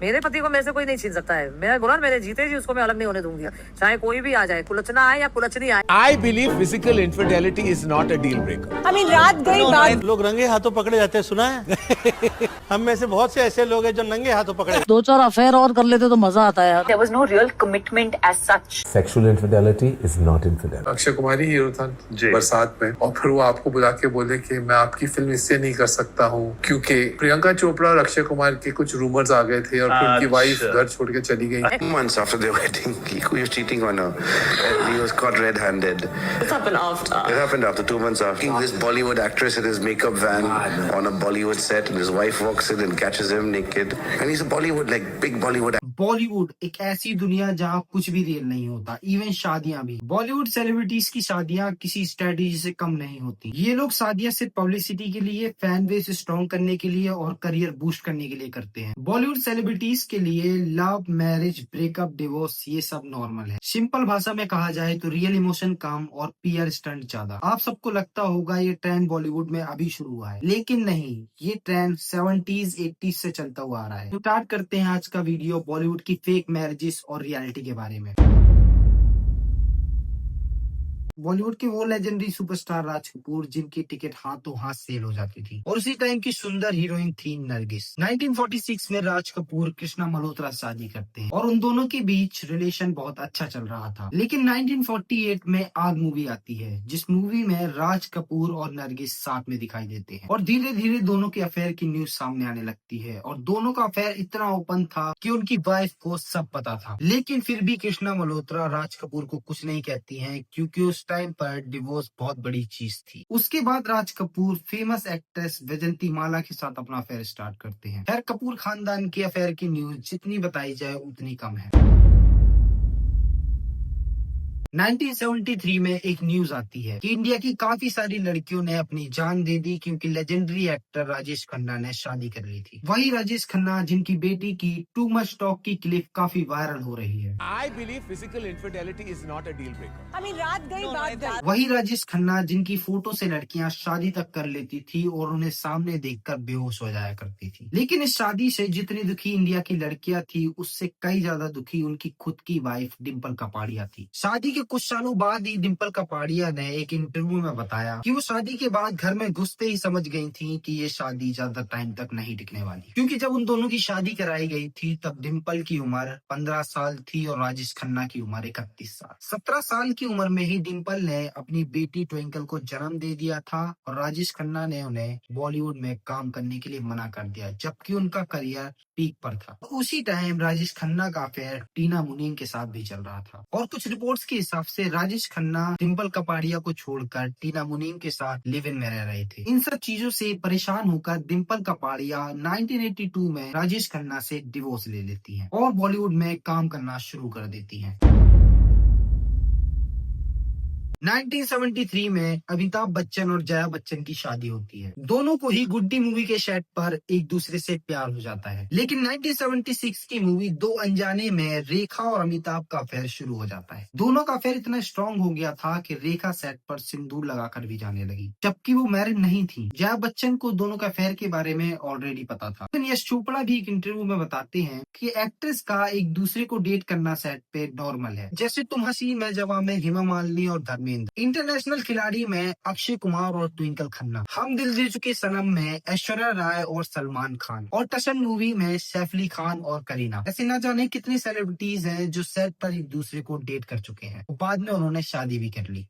मेरे पति को मेरे से कोई नहीं छीन सकता है। मैं बोला मेरे जीते जी उसको मैं अलग नहीं होने दूंगी, चाहे कोई भी आ जाए, कुलचना आए या कुलचनी आए। I believe physical infidelity is not a deal breaker. I mean, रात गई बात। लोग रंगे हाथों पकड़े जाते हैं, सुना है? हम में से बहुत से ऐसे लोग हैं जो नंगे हाथों पकड़े। 2-4 अफेयर और कर लेते तो मजा आता है यार। There was no real commitment as such. Sexual infidelity is not infidelity. Akshay Kumar he hero था बरसात में, और फिर वो आपको बुला के बोले कि मैं आपकी फिल्म इससे नहीं कर सकता हूँ क्योंकि प्रियंका चोपड़ा और अक्षय कुमार के कुछ रूमर्स आ गए थे और फिर उनकी वाइफ घर छोड़ के चली गई। 2 months after their wedding, he was cheating on her, and he was caught red-handed. This happened after. It happened after 2 months after. This Bollywood actress in his makeup van on a Bollywood set, and his wife walks in and catches him naked. And he's a Bollywood, like big Bollywood. Bollywood एक ऐसी दुनिया जहाँ कुछ भी real नहीं होता, even शादियां भी। बॉलीवुड सेलिब्रिटीज की शादियां किसी स्ट्रेटेजी से कम नहीं होती। ये लोग शादियां सिर्फ पब्लिसिटी के लिए, फैन बेस स्ट्रॉन्ग करने के लिए और करियर बूस्ट करने के लिए करते हैं। बॉलीवुड सेलिब्रिटीज के लिए लव, मैरिज, ब्रेकअप, डिवोर्स ये सब नॉर्मल है। सिंपल भाषा में कहा जाए तो रियल इमोशन कम और पीआर स्टंट ज्यादा। आप सबको लगता होगा ये ट्रेंड बॉलीवुड में अभी शुरू हुआ है, लेकिन नहीं, ये ट्रेंड 70s 80s से चलता हुआ आ रहा है। तो स्टार्ट करते हैं आज का वीडियो बॉलीवुड की फेक मैरिजेस और रियलिटी के बारे में। बॉलीवुड के वो लेजेंडरी सुपरस्टार राज कपूर, जिनकी टिकट हाथों हाथ सेल हो जाती थी, और उसी टाइम की सुंदर हीरोइन थी नरगिस। 1946 में राज कपूर कृष्णा मल्होत्रा से शादी करते हैं और उन दोनों के बीच रिलेशन बहुत अच्छा चल रहा था। लेकिन 1948 में आग मूवी आती है, जिस मूवी में राज कपूर और नरगिस साथ में दिखाई देते हैं, और धीरे धीरे दोनों के अफेयर की न्यूज सामने आने लगती है। और दोनों का अफेयर इतना ओपन था कि उनकी वाइफ को सब पता था। लेकिन फिर भी कृष्णा मल्होत्रा राज कपूर को कुछ नहीं कहती हैं, क्योंकि उस टाइम पर डिवोर्स बहुत बड़ी चीज थी। उसके बाद राज कपूर फेमस एक्ट्रेस वैजंती माला के साथ अपना अफेयर स्टार्ट करते हैं। खैर, कपूर खानदान के अफेयर की न्यूज जितनी बताई जाए उतनी कम है। 1973 में एक न्यूज आती है कि इंडिया की काफी सारी लड़कियों ने अपनी जान दे दी क्योंकि लेजेंडरी एक्टर राजेश खन्ना ने शादी कर ली थी। वही राजेश खन्ना जिनकी बेटी की टू मच टॉक की क्लिप काफी वायरल हो रही है। I believe physical infidelity is not a deal breaker. I mean, रात गई बात गई। वही राजेश खन्ना जिनकी फोटो से लड़कियां शादी तक कर लेती थी और उन्हें सामने देखकर बेहोश हो जाया करती थी। लेकिन इस शादी से जितनी दुखी इंडिया की लड़कियां थी, उससे कई ज्यादा दुखी उनकी खुद की वाइफ डिम्पल कपाड़िया थी। शादी के कुछ सालों बाद ही डिम्पल कपाड़िया ने एक इंटरव्यू में बताया कि वो शादी के बाद घर में घुसते ही समझ गई थी कि ये शादी ज्यादा टाइम तक नहीं टिकने वाली, क्योंकि जब उन दोनों की शादी कराई गई थी तब डिम्पल की उम्र 15 साल थी और राजेश खन्ना की उम्र 31 साल। 17 साल की उम्र में ही डिम्पल ने अपनी बेटी ट्विंकल को जन्म दे दिया था और राजेश खन्ना ने उन्हें बॉलीवुड में काम करने के लिए मना कर दिया, जबकि उनका करियर पीक पर था। उसी टाइम राजेश खन्ना का अफेयर टीना मुनीम के साथ भी चल रहा था, और कुछ रिपोर्ट्स के हिसाब से राजेश खन्ना डिम्पल कपाड़िया को छोड़कर टीना मुनीम के साथ लिव इन में रह रहे थे। इन सब चीजों से परेशान होकर डिम्पल कपाड़िया 1982 में राजेश खन्ना से डिवोर्स ले लेती हैं और बॉलीवुड में काम करना शुरू कर देती हैं। 1973 में अमिताभ बच्चन और जया बच्चन की शादी होती है। दोनों को ही गुड्डी मूवी के सेट पर एक दूसरे से प्यार हो जाता है। लेकिन 1976 की मूवी दो अनजाने में रेखा और अमिताभ का अफेयर शुरू हो जाता है। दोनों का अफेयर इतना स्ट्रांग हो गया था कि रेखा सेट पर सिंदूर लगाकर भी जाने लगी, जबकि वो मैरिड नहीं थी। जया बच्चन को दोनों का अफेयर के बारे में ऑलरेडी पता था। लेकिन यश चोपड़ा भी एक इंटरव्यू में बताते हैं कि एक्ट्रेस का एक दूसरे को डेट करना सेट पे नॉर्मल है, जैसे तुम हंसी मैं जवां में हेमा मालिनी और धर्मेंद्र, इंटरनेशनल खिलाड़ी में अक्षय कुमार और ट्विंकल खन्ना, हम दिल दे चुके सनम में ऐश्वर्या राय और सलमान खान, और टशन मूवी में सैफ अली खान और करीना। ऐसे न जाने कितनी सेलिब्रिटीज हैं जो सेट पर एक दूसरे को डेट कर चुके हैं, बाद में उन्होंने शादी भी कर ली।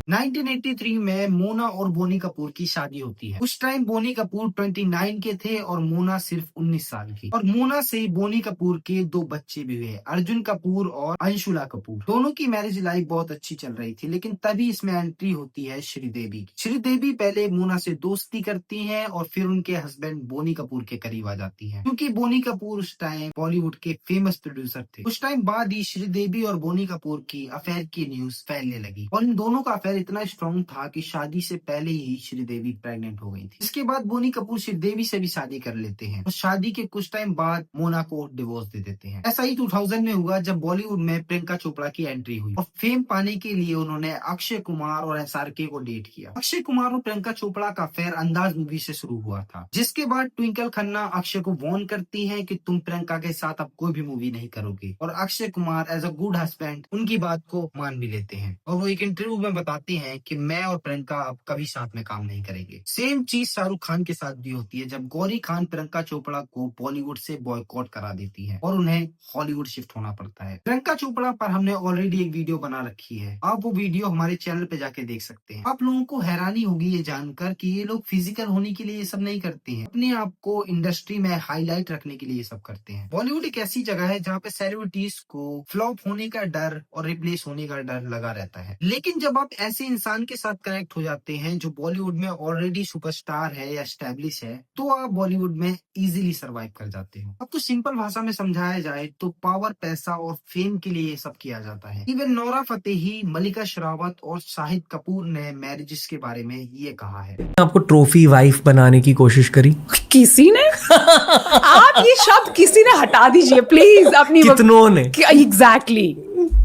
1983 में मोना और बोनी कपूर की शादी होती है। उस टाइम बोनी कपूर 29 के थे और मोना सिर्फ 19 साल की, और मोना से बोनी कपूर के 2 बच्चे भी हुए, अर्जुन कपूर और अंशुला कपूर। दोनों की मैरिज लाइफ बहुत अच्छी चल रही थी, लेकिन तभी इसमें एंट्री होती है श्रीदेवी की। श्रीदेवी पहले मोना से दोस्ती करती हैं और फिर उनके हस्बैंड बोनी कपूर के करीब आ जाती हैं, क्योंकि बोनी कपूर उस टाइम बॉलीवुड के फेमस प्रोड्यूसर थे। उस टाइम बाद ही श्रीदेवी और बोनी कपूर की अफेयर की न्यूज फैलने लगी और इन दोनों का अफेयर अफेयर इतना स्ट्रॉन्ग था कि शादी से पहले ही श्रीदेवी प्रेग्नेंट हो गई थी। इसके बाद बोनी कपूर श्रीदेवी से भी शादी कर लेते हैं और शादी के कुछ टाइम बाद मोना को डिवोर्स दे देते हैं। ऐसा ही 2000 में हुआ जब बॉलीवुड में प्रियंका चोपड़ा की एंट्री हुई और फेम पाने के लिए उन्होंने अक्षय कुमार और SRK को डेट किया। अक्षय कुमार और प्रियंका चोपड़ा का अफेयर अंदाज मूवी से शुरू हुआ था, जिसके बाद ट्विंकल खन्ना अक्षय को वार्न करती है कि तुम प्रियंका के साथ अब कोई भी मूवी नहीं करोगे, और Akshay Kumar as a good husband उनकी बात को मान भी लेते हैं और वो एक इंटरव्यू में बताते हैं कि मैं और प्रियंका अब कभी साथ में काम नहीं करेंगे। सेम चीज शाहरुख खान के साथ भी होती है जब गौरी खान प्रियंका चोपड़ा को बॉलीवुड से बॉयकॉट करा देती है और उन्हें हॉलीवुड शिफ्ट होना पड़ता है। प्रियंका चोपड़ा पर हमने ऑलरेडी एक वीडियो बना रखी है, आप वो वीडियो हमारे चैनल पे जाके देख सकते हैं। आप लोगों को हैरानी होगी ये जानकर कि ये लोग फिजिकल होने के लिए ये सब नहीं करते हैं, अपने आप को इंडस्ट्री में हाईलाइट रखने के लिए ये सब करते हैं। बॉलीवुड एक ऐसी जगह है जहाँ पे सेलिब्रिटीज को फ्लॉप होने का डर और रिप्लेस होने का डर लगा रहता है, लेकिन जब आप ऐसे इंसान के साथ कनेक्ट हो जाते हैं जो बॉलीवुड में ऑलरेडी सुपरस्टार है या एस्टेब्लिश है, तो आप बॉलीवुड में इजीली सर्वाइव कर जाते हो। अब तो सिंपल भाषा में समझाया जाए तो पावर, पैसा और फेम के लिए ये सब किया जाता है। इवन नोरा फतेही, मलिका शेरावत और शाहिद कपूर ने मैरिजेस के बारे में ये कहा है। आपको ट्रॉफी वाइफ बनाने की कोशिश करी किसी ने? आप ये शब्द किसी ने हटा दीजिए प्लीज अपनी। कितनों ने? एग्जैक्टली,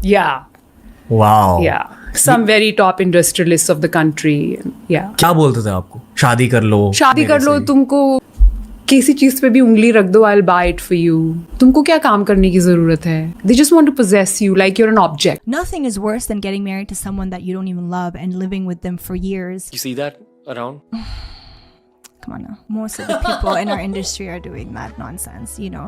या वाओ, या some very top industrialists of the country, yeah। क्या बोलते थे आपको? शादी कर लो, शादी कर लो, तुमको किसी चीज पे भी उंगली रख दो, I'll buy it for you। तुमको क्या काम करने की जरूरत है? They just want to possess you like you're an object। Nothing is worse than getting married to someone that you don't even love and living with them for years। You see that around? Come on now. Most of the people in our industry are doing that nonsense, you know,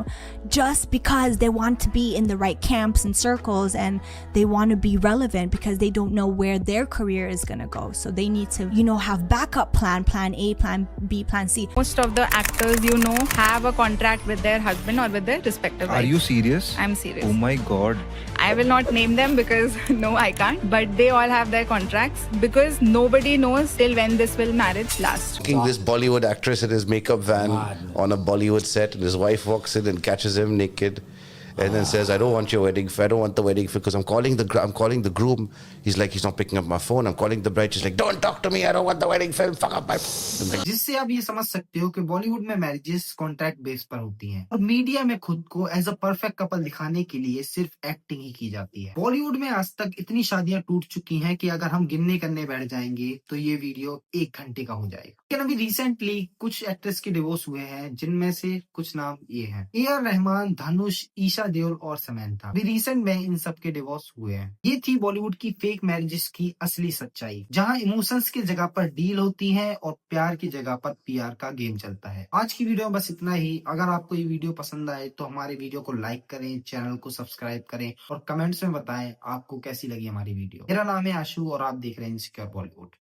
just because they want to be in the right camps and circles and they want to be relevant because they don't know where their career is going to go. So they need to, you know, have backup plan A, plan B, plan C. Most of the actors, you know, have a contract with their husband or with their respective wife. Are you serious? I'm serious. Oh my God. I will not name them because no, I can't. But they all have their contracts because nobody knows till when this will marriage last. This Bollywood actress in his makeup van on a Bollywood set, and his wife walks in and catches him naked, and then says, "I don't want your wedding. I don't want the wedding because I'm calling the groom." He's like, he's not picking up my phone. I'm calling the bride. She's like, "Don't talk to me. I don't want the wedding film. Fuck up my." जिससे आप ये समझ सकते हो कि बॉलीवुड में marriages contract base पर होती हैं और मीडिया में खुद को एज अ परफेक्ट कपल दिखाने के लिए सिर्फ एक्टिंग ही की जाती है। बॉलीवुड में आज तक इतनी शादियां टूट चुकी हैं कि अगर हम गिनने करने बैठ जाएंगे तो ये वीडियो 1 घंटे का हो जाएगा। लेकिन अभी रिसेंटली कुछ एक्ट्रेस के डिवोर्स हुए हैं, जिनमें से कुछ नाम ये हैं: AR रहमान, धनुष, ईशा देओल और समंथा। अभी रिसेंट में इन सब के डिवोर्स हुए हैं। ये थी बॉलीवुड की फेक मैरिजेस की असली सच्चाई, जहां इमोशंस की जगह पर डील होती है और प्यार की जगह पर PR का गेम चलता है। आज की वीडियो में बस इतना ही। अगर आपको ये वीडियो पसंद आए तो हमारे वीडियो को लाइक करें, चैनल को सब्सक्राइब करें और कमेंट्स में बताएं आपको कैसी लगी हमारी वीडियो। मेरा नाम है आशु और आप देख रहे हैं इनसिक्योर बॉलीवुड।